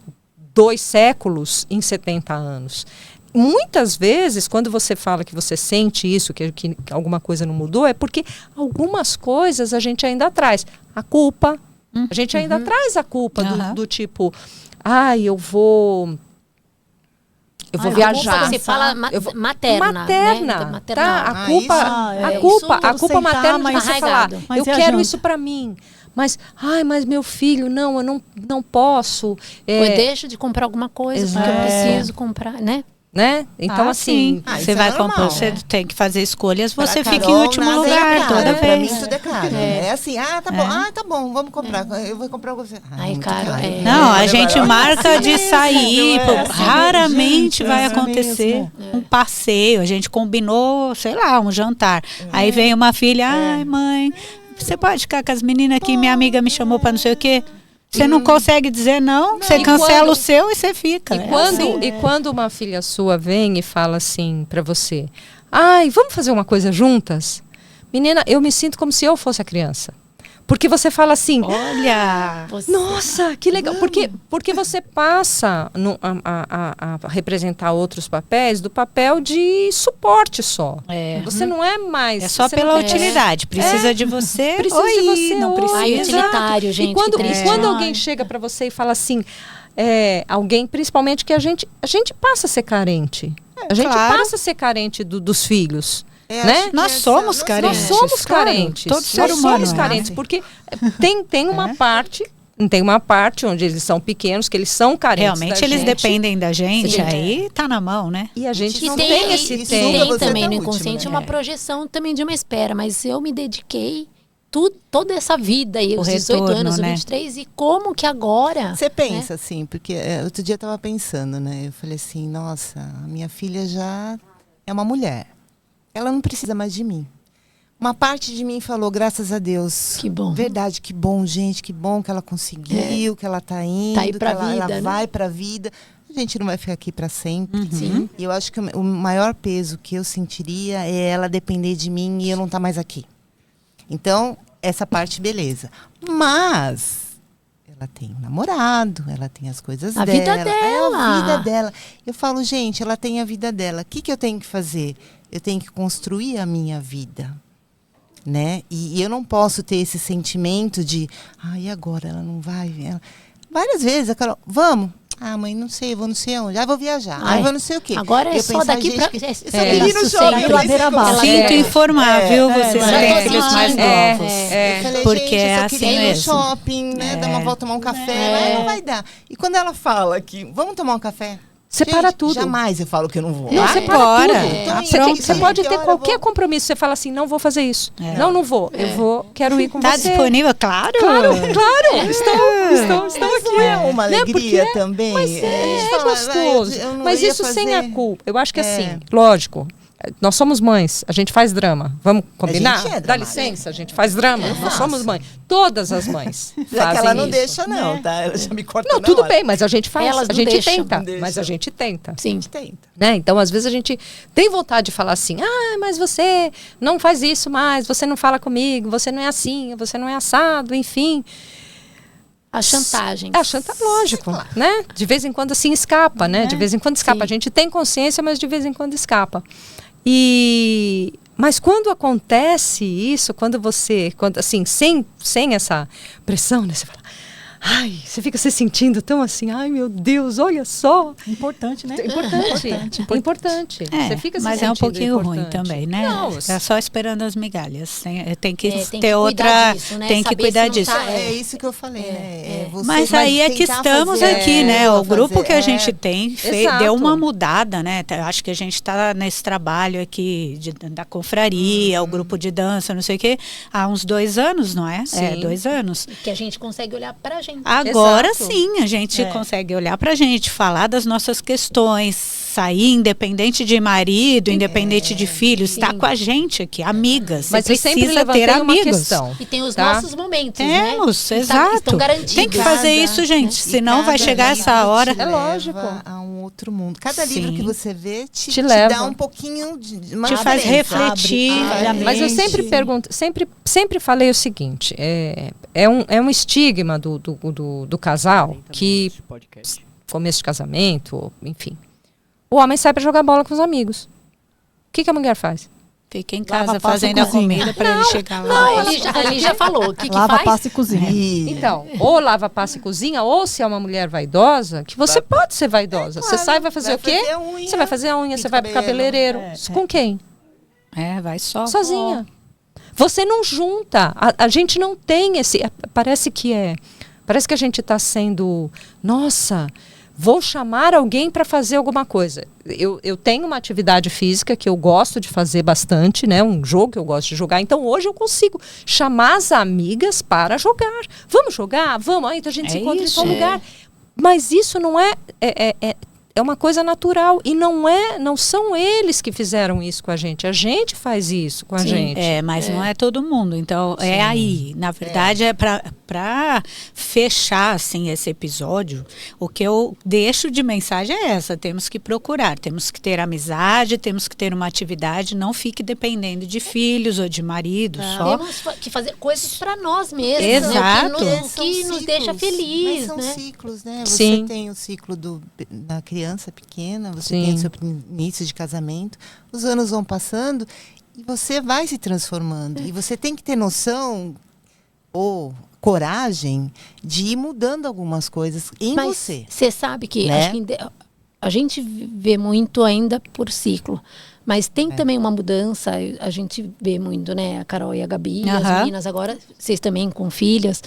2 séculos em 70 anos. Muitas vezes, quando você fala que você sente isso, que alguma coisa não mudou, é porque algumas coisas a gente ainda traz. A culpa, a gente ainda traz a culpa do tipo, eu vou viajar. Você fala materna. Né? Tá? A culpa materna de você falar, eu quero isso para mim. Mas meu filho, eu não posso. Ou eu deixo de comprar alguma coisa porque eu preciso comprar, né? Então, assim, você vai comprar, você tem que fazer escolhas, você fica em último lugar toda vez. Pra mim tudo é caro. É assim, tá bom, vamos comprar. Eu vou comprar você. Caro. Não, a gente marca de sair, raramente vai acontecer um passeio. A gente combinou, sei lá, um jantar. Aí vem uma filha, mãe, você pode ficar com as meninas aqui, minha amiga me chamou pra não sei o quê. Você não consegue dizer não, você cancela o seu e você fica. E quando uma filha sua vem e fala assim pra você, vamos fazer uma coisa juntas? Menina, eu me sinto como se eu fosse a criança. Porque você fala assim, olha, nossa, que legal. Porque você passa a representar outros papéis do papel de suporte só. Você não é mais... É só pela utilidade. Precisa de você, não precisa. Utilitário, gente. E quando alguém chega para você e fala assim, alguém principalmente que a gente passa a ser carente. A gente passa a ser carente dos filhos. Né? Nós somos carentes. Nós somos carentes. Todo ser humano somos carentes, porque tem uma parte onde eles são pequenos, que eles são carentes. Realmente eles dependem da gente, aí tá na mão, né? E a gente não tem esse tempo. Tem também no inconsciente uma projeção também de uma espera, mas eu me dediquei toda essa vida aí, os 18 anos, os 23, e como que agora... Você pensa assim, porque outro dia eu tava pensando, né? Eu falei assim, nossa, a minha filha já é uma mulher. Ela não precisa mais de mim. Uma parte de mim falou, graças a Deus. Que bom. Verdade, que bom, gente, que bom que ela conseguiu, que ela tá indo, tá aí pra que vida, ela vai pra vida. A gente não vai ficar aqui para sempre. Sim. E eu acho que o maior peso que eu sentiria é ela depender de mim e eu não estar mais aqui. Então, essa parte, beleza. Mas... ela tem um namorado, ela tem as coisas dela. A vida dela. A vida dela. Eu falo, gente, ela tem a vida dela. O que eu tenho que fazer? Eu tenho que construir a minha vida. Né? E eu não posso ter esse sentimento de... e agora? Ela não vai? Várias vezes, a Carol, vamos. Mãe, não sei, vou não sei aonde. Vou viajar. Vou não sei o quê. Agora é só daqui pra... Só pedir no shopping. Sinto informar, viu? Vocês têm filhos mais novos. Falei, porque gente, é eu só assim queria ir no mesmo. shopping, né? Dar uma volta, tomar um café. Mas não vai dar. E quando ela fala que vamos tomar um café... Separa tudo. Jamais eu falo que eu não vou. Não, separa tudo. Então, você pode ter qualquer compromisso. Você fala assim, não vou fazer isso. Não vou. Eu vou, quero ir com você. Tá disponível? Claro. Claro. Estão aqui. É uma alegria também. Mas é gostoso. Mas isso sem a culpa. Eu acho que assim, lógico, Nós somos mães, a gente faz drama. Vamos combinar? Dá licença, a gente faz drama. Nós somos mães. Todas as mães Já que ela não isso. deixa, não, tá? Ela já me corta. Não, tudo bem, mas a gente faz. Elas a não gente deixam. tenta. Não deixam. Mas a gente tenta. Sim. A gente tenta. Né? Então, às vezes, a gente tem vontade de falar assim, mas você não faz isso mais, você não fala comigo, você não é assim, você não é assado, enfim. A chantagem. Lógico, né? De vez em quando assim escapa, né? De vez em quando escapa. Sim. A gente tem consciência, mas de vez em quando escapa. Mas quando acontece isso, quando assim, sem essa pressão, né? Você fala, você fica se sentindo tão assim, meu Deus, olha só. Importante, né? Importante. Você fica se mas sentindo é um pouquinho ruim importante. também, né? Não, É só esperando as migalhas. Tem que tem ter que outra. cuidar disso, né? Tem que Saber cuidar se não disso. tá- É isso que eu falei, né? Você Mas vai aí é que tentar estamos fazer aqui, né? ela O grupo fazer- que a gente tem Exato. deu uma mudada, né? Acho que a gente está nesse trabalho aqui da confraria, o grupo de dança, não sei o quê, há uns 2 anos, não é? Sim. 2 anos. Que a gente consegue olhar pra gente. Agora Exato. sim, a gente consegue olhar pra gente, falar das nossas questões, sair independente de marido, independente de filhos, está com a gente aqui, amigas. Mas Você eu sempre precisa levantei ter uma amigos. questão. E tem os Tá? nossos momentos, Temos, né? exato. Estão garantidos. Tem que fazer isso, gente, senão vai chegar essa hora. Te É leva lógico. a um outro mundo. Cada Sim. livro que você vê te leva. dá um pouquinho de uma Te faz diferença. refletir. Abre a Mas eu mente. sempre pergunto, sempre falei o seguinte, é um estigma do casal que, começo de casamento, enfim, o homem sai para jogar bola com os amigos. O que a mulher faz? Fica em Lava, casa passa, fazendo a cozinha. comida para ele chegar lá. Não, ele já falou. O que Lava, faz? passa e cozinha. Então, ou lava, passa e cozinha, ou se é uma mulher vaidosa, que você pode ser vaidosa. Você claro, sai e vai fazer vai o quê? fazer a unha, Você vai fazer a unha, pinta você o vai pro cabelo. cabeleireiro. Com quem? Vai só. Sozinha. Você não junta. A gente não tem esse. Parece que a gente está sendo. Nossa, vou chamar alguém para fazer alguma coisa. Eu tenho uma atividade física que eu gosto de fazer bastante, né? Um jogo que eu gosto de jogar. Então hoje eu consigo chamar as amigas para jogar. Vamos jogar? Vamos. Então a gente se encontra em tal lugar. Mas isso não é uma coisa natural e não são eles que fizeram isso com a gente faz isso com a gente. Mas não é todo mundo, então é aí, na verdade é para fechar assim esse episódio, o que eu deixo de mensagem é essa: temos que procurar, temos que ter amizade, temos que ter uma atividade, não fique dependendo de filhos ou de marido só. Temos que fazer coisas para nós mesmos, Exato. né? O que nos deixa feliz, Mas são né? ciclos, né? Sim. Você tem o ciclo da criança pequena, você Sim. tem o seu início de casamento, os anos vão passando e você vai se transformando. E você tem que ter noção ou coragem de ir mudando algumas coisas em Mas você. você sabe que, Né? acho que a gente vê muito ainda por ciclo. Mas tem também uma mudança, a gente vê muito, né? A Carol e a Gabi, as meninas agora, vocês também com filhas,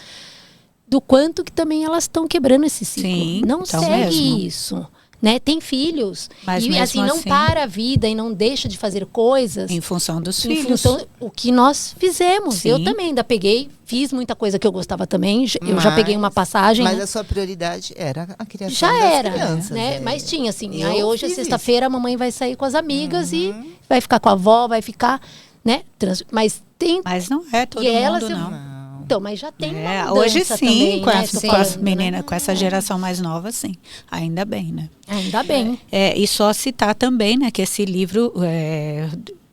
do quanto que também elas estão quebrando esse ciclo. Sim, não então segue mesmo. isso. Né? Tem filhos. Mas e mesmo assim, não assim- para a vida e não deixa de fazer coisas Em função dos em filhos. função o que nós fizemos. Sim. Eu também ainda peguei, fiz muita coisa que eu gostava também. Eu já Mas- peguei uma passagem. Mas né? a sua prioridade era a criação Já das era, crianças. né? Mas tinha assim, Eu aí hoje é fiz sexta-feira, a mamãe vai sair com as amigas e vai ficar com a avó, vai ficar, né? Mas tem. Mas não é todo E elas mundo, se- não. Então, mas já tem uma mudança Hoje sim, também, com, né? essa, Tô com as falando, meninas, né? com essa geração mais nova, sim. Ainda bem, né? Ainda bem. E só citar também, né, que esse livro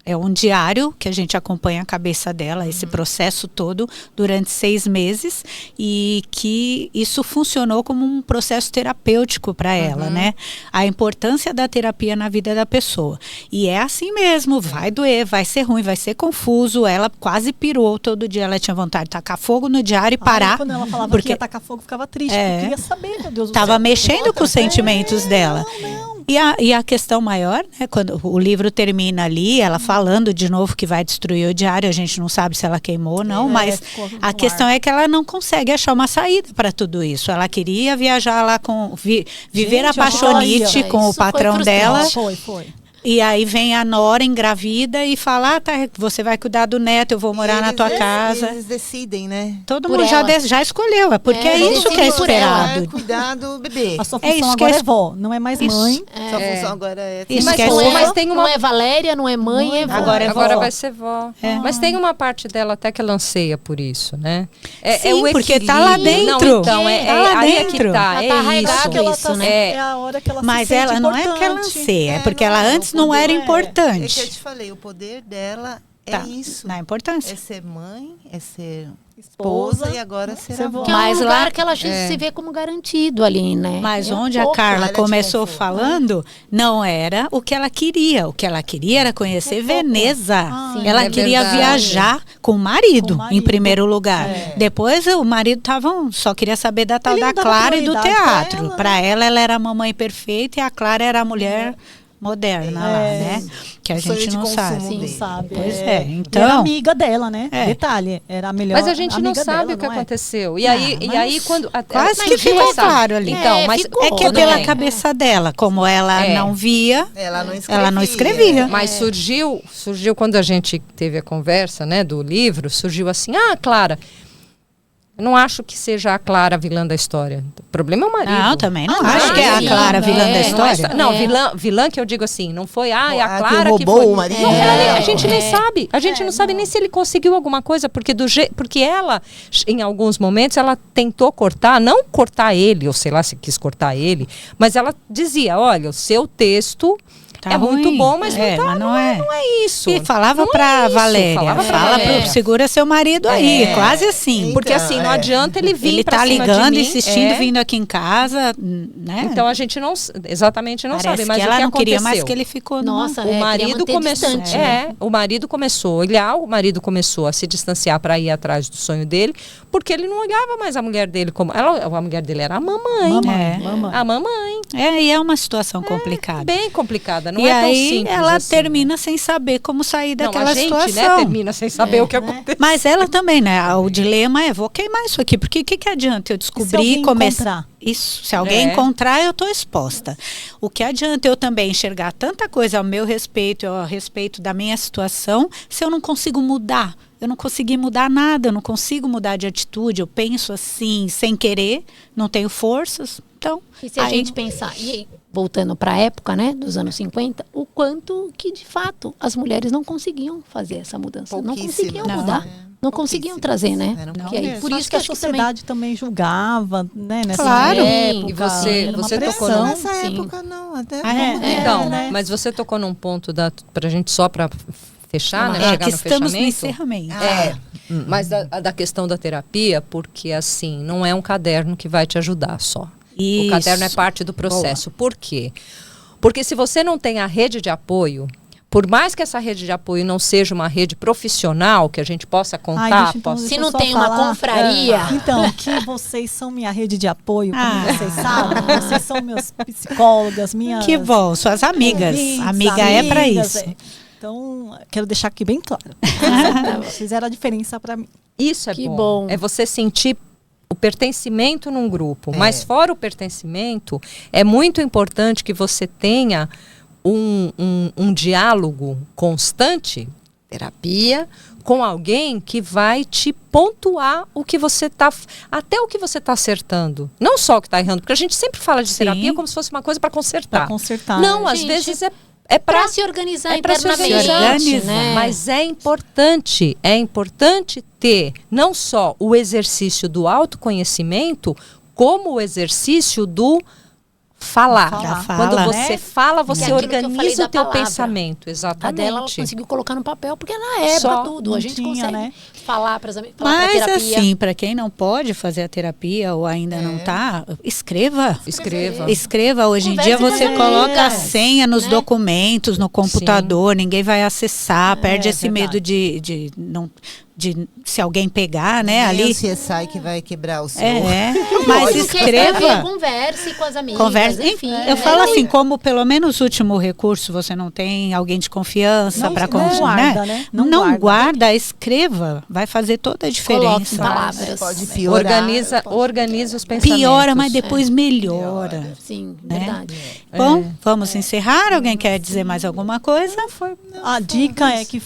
é um diário que a gente acompanha a cabeça dela, esse processo todo, durante 6 meses, e que isso funcionou como um processo terapêutico para ela, né? A importância da terapia na vida da pessoa. E é assim mesmo, vai doer, vai ser ruim, vai ser confuso. Ela quase pirou todo dia, ela tinha vontade de tacar fogo no diário e parar. Quando ela falava porque que ia tacar fogo, ficava triste. Eu queria saber, meu Deus do Tava céu. mexendo com os sentimentos dela. E a questão maior, né, quando o livro termina ali, ela falando de novo que vai destruir o diário, a gente não sabe se ela queimou ou não, mas ficou no a ar. questão é que ela não consegue achar uma saída para tudo isso. Ela queria viajar lá com viver Gente, a paixonite olha, com o isso foi patrão frustrante. dela. Foi. E aí vem a nora engravida e fala, tá, você vai cuidar do neto, eu vou morar na tua casa. Eles decidem, né? Todo mundo já escolheu, porque é isso que é esperado. Cuidar do bebê. A sua função agora é vó, não é mais mãe. Sua função agora é... Mas tem uma... Não é Valéria, não é mãe, é vó. Agora vai ser vó. Mas tem uma parte dela até que ela anseia por isso, né? Sim, porque tá lá dentro. Não, então, tá lá aí dentro. É que tá, isso, né? É a hora que ela Mas se sente ela não importante. é que ela anseia, é porque ela antes não era importante. É que eu te falei, o poder dela isso. Na importância. É ser mãe, é ser esposa e agora ser avó. Que é um lugar que ela se vê como garantido ali, né? Mas onde a Carla começou falando, não era o que ela queria. O que ela queria era conhecer Veneza. Ela queria viajar com o marido, em primeiro lugar. Depois o marido só queria saber da tal da Clara e do teatro. Para ela era a mamãe perfeita e a Clara era a mulher moderna lá, né? Que a gente não sabe. Pois então... Era amiga dela, né? Detalhe, era a melhor amiga. Mas a gente não sabe dela, o que aconteceu. E aí quando... Quase que ficou claro ali. Então, mas é que é pela cabeça dela. Como ela não via, ela não escrevia. Mas surgiu quando a gente teve a conversa, né, do livro, surgiu assim, Clara... Eu não acho que seja a Clara a vilã da história. O problema é o marido. Não, também não acho que é a Clara a vilã da história. Não, vilã que eu digo assim, não foi é a Clara que roubou foi. o marido. Não, a gente nem sabe. A gente não sabe nem se ele conseguiu alguma coisa, porque ela, em alguns momentos, ela tentou cortar, não cortar ele, ou sei lá se quis cortar ele, mas ela dizia, olha, o seu texto... Tá é ruim. Muito bom, mas não é isso. E falava pra Valéria, segura seu marido aí, quase assim. Porque assim, não adianta ele vir ele pra cima ligando, de mim, insistindo, vindo aqui em casa, né? Então a gente não sabe, mas que ela o que não aconteceu? Queria mais que ele ficou. Nossa, o marido começou, distante, o marido começou a se distanciar para ir atrás do sonho dele, porque ele não olhava mais a mulher dele como a mulher dele era a mamãe. A mamãe. E é uma situação complicada. Bem complicada. Não e é tão aí simples ela assim, termina sem saber como sair daquela situação. Né, termina sem saber o que aconteceu. Mas ela também, né? O dilema é, vou queimar isso aqui, porque o que adianta eu descobrir e começar? Isso, se alguém encontrar, eu estou exposta. O que adianta eu também enxergar tanta coisa ao meu respeito, a respeito da minha situação, se eu não consigo mudar? Eu não consegui mudar nada, eu não consigo mudar de atitude, eu penso assim, sem querer, não tenho forças. Então, e se a gente pensar, e aí, voltando para a época, né, dos anos 50, o quanto que de fato as mulheres não conseguiam fazer essa mudança, não conseguiam mudar, não conseguiam trazer, né? Por isso que a sociedade também julgava, né, nessa época. E você tocou nessa época não, até então, mas você tocou num ponto pra gente só para fechar, né? Que estamos no encerramento. Mas da questão da terapia, porque assim, não é um caderno que vai te ajudar só. Isso. O caderno é parte do processo. Por quê? Porque se você não tem a rede de apoio, por mais que essa rede de apoio não seja uma rede profissional, que a gente possa contar... se não tem uma confraria... Então, que vocês são minha rede de apoio, como vocês sabem. Vocês são meus psicólogas, minhas... Que bom, suas amigas. Amiga é para isso. Então, quero deixar aqui bem claro. Fizeram a diferença para mim. Isso é bom. É você sentir o pertencimento num grupo. Mas fora o pertencimento, é muito importante que você tenha um diálogo constante, terapia, com alguém que vai te pontuar o que você está, até o que você está acertando. Não só o que está errando, porque a gente sempre fala de terapia como se fosse uma coisa para consertar. Não, às vezes é para se organizar internamente, né? Mas é importante ter não só o exercício do autoconhecimento, como o exercício do falar. Quando você fala, você organiza o teu pensamento. Exatamente. A dela ela conseguiu colocar no papel, porque na época tudo. A gente consegue falar para as amigas. Mas assim, para quem não pode fazer a terapia ou ainda não está, escreva. Escreva. Hoje em dia você coloca a senha nos documentos, no computador, ninguém vai acessar, perde esse medo de não... se alguém pegar, né, ali. O CSI que vai quebrar o seu. Mas escreva. Converse com as amigas. Converse. Enfim, eu falo assim, como pelo menos último recurso, você não tem alguém de confiança para guarda, né? Não guarda, escreva. Vai fazer toda a diferença. Palavras. Pode piorar. Organiza os pensamentos. Piora, mas depois melhora. Sim, né? verdade. Bom, vamos encerrar. Alguém quer dizer mais alguma coisa? A dica é que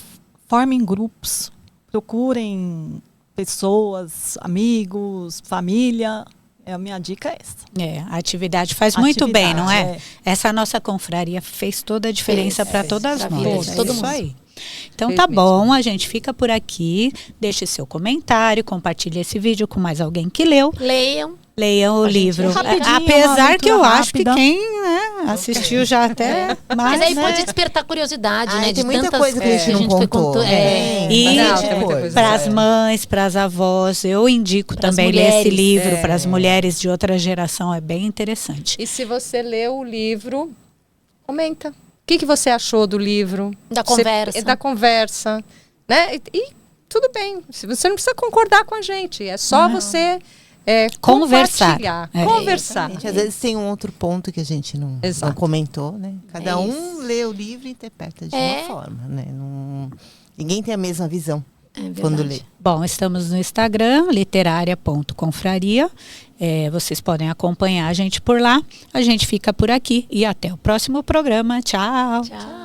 formem grupos. Procurem pessoas, amigos, família. A minha dica é essa. A atividade faz muito bem, não é? Essa nossa confraria fez toda a diferença para todas nós. Todo mundo. Aí. Então tá bom, a gente fica por aqui. Deixe seu comentário, compartilhe esse vídeo com mais alguém que leu. Leiam o livro. Apesar que eu acho que quem assistiu já até mais. Mas aí pode despertar curiosidade, né? Tem muita coisa que a gente não contou. E para as mães, para as avós, eu indico também ler esse livro para as mulheres de outra geração, é bem interessante. E se você leu o livro, comenta. O que você achou do livro? Da conversa. Da conversa, né? E tudo bem, você não precisa concordar com a gente, é só você conversar. Conversar. Às vezes tem um outro ponto que a gente não comentou, né? Cada um lê o livro e interpreta de uma forma, né? Ninguém tem a mesma visão quando lê. Bom, estamos no Instagram, literaria.confraria. Vocês podem acompanhar a gente por lá. A gente fica por aqui e até o próximo programa. Tchau. Tchau.